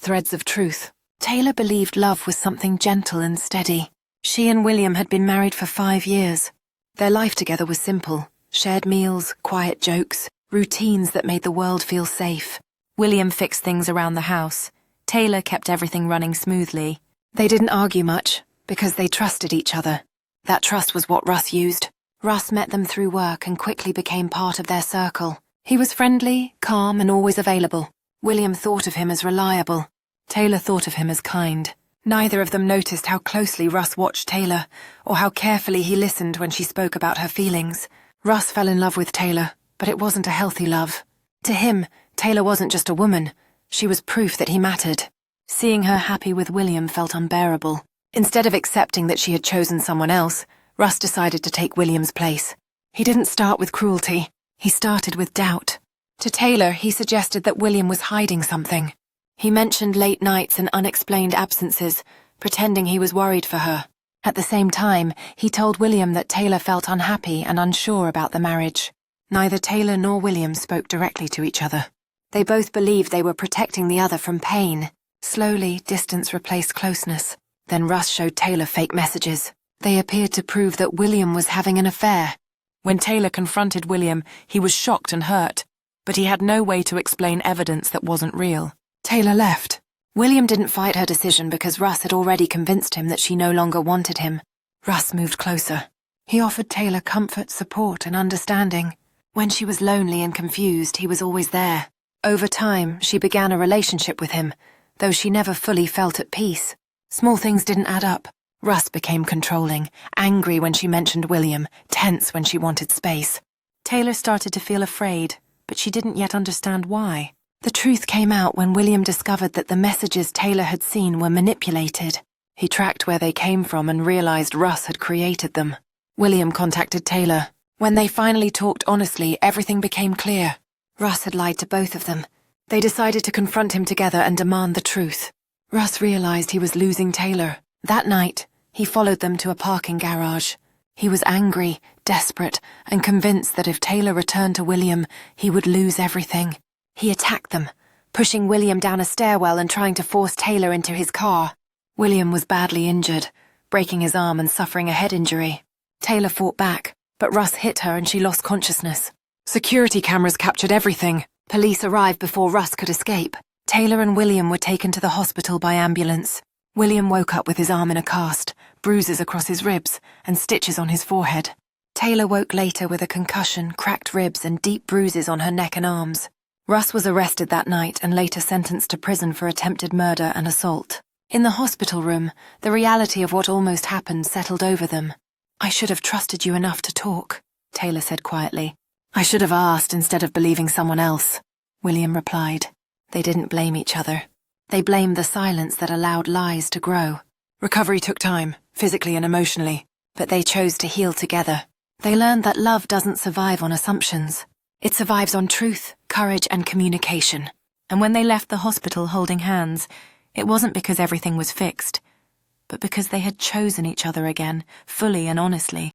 threads of truth. Taylor believed love was something gentle and steady. She and William had been married for 5 years. Their life together was simple: shared meals, quiet jokes, routines that made the world feel safe. William fixed things around the house. Taylor kept everything running smoothly. They didn't argue much, because they trusted each other. That trust was what Russ used. Russ met them through work and quickly became part of their circle. He was friendly, calm, and always available. William thought of him as reliable. Taylor thought of him as kind. Neither of them noticed how closely Russ watched Taylor, or how carefully he listened when she spoke about her feelings. Russ fell in love with Taylor, but it wasn't a healthy love. To him, Taylor wasn't just a woman. She was proof that he mattered. Seeing her happy with William felt unbearable. Instead of accepting that she had chosen someone else, Russ decided to take William's place. He didn't start with cruelty. He started with doubt. To Taylor, he suggested that William was hiding something. He mentioned late nights and unexplained absences, pretending he was worried for her. At the same time, he told William that Taylor felt unhappy and unsure about the marriage. Neither Taylor nor William spoke directly to each other. They both believed they were protecting the other from pain. Slowly, distance replaced closeness. Then Russ showed Taylor fake messages. They appeared to prove that William was having an affair. When Taylor confronted William, he was shocked and hurt, but he had no way to explain evidence that wasn't real. Taylor left. William didn't fight her decision because Russ had already convinced him that she no longer wanted him. Russ moved closer. He offered Taylor comfort, support, and understanding. When she was lonely and confused, he was always there. Over time, she began a relationship with him, though she never fully felt at peace. Small things didn't add up. Russ became controlling, angry when she mentioned William, tense when she wanted space. Taylor started to feel afraid, but she didn't yet understand why. The truth came out when William discovered that the messages Taylor had seen were manipulated. He tracked where they came from and realized Russ had created them. William contacted Taylor. When they finally talked honestly, everything became clear. Russ had lied to both of them. They decided to confront him together and demand the truth. Russ realized he was losing Taylor. That night, he followed them to a parking garage. He was angry, desperate, and convinced that if Taylor returned to William, he would lose everything. He attacked them, pushing William down a stairwell and trying to force Taylor into his car. William was badly injured, breaking his arm and suffering a head injury. Taylor fought back, but Russ hit her and she lost consciousness. Security cameras captured everything. Police arrived before Russ could escape. Taylor and William were taken to the hospital by ambulance. William woke up with his arm in a cast, bruises across his ribs, and stitches on his forehead. Taylor woke later with a concussion, cracked ribs, and deep bruises on her neck and arms. Russ was arrested that night and later sentenced to prison for attempted murder and assault. In the hospital room, the reality of what almost happened settled over them. "I should have trusted you enough to talk," Taylor said quietly. "I should have asked instead of believing someone else," William replied. They didn't blame each other. They blamed the silence that allowed lies to grow. Recovery took time, physically and emotionally, but they chose to heal together. They learned that love doesn't survive on assumptions. It survives on truth, courage, and communication. And when they left the hospital holding hands, it wasn't because everything was fixed, but because they had chosen each other again, fully and honestly.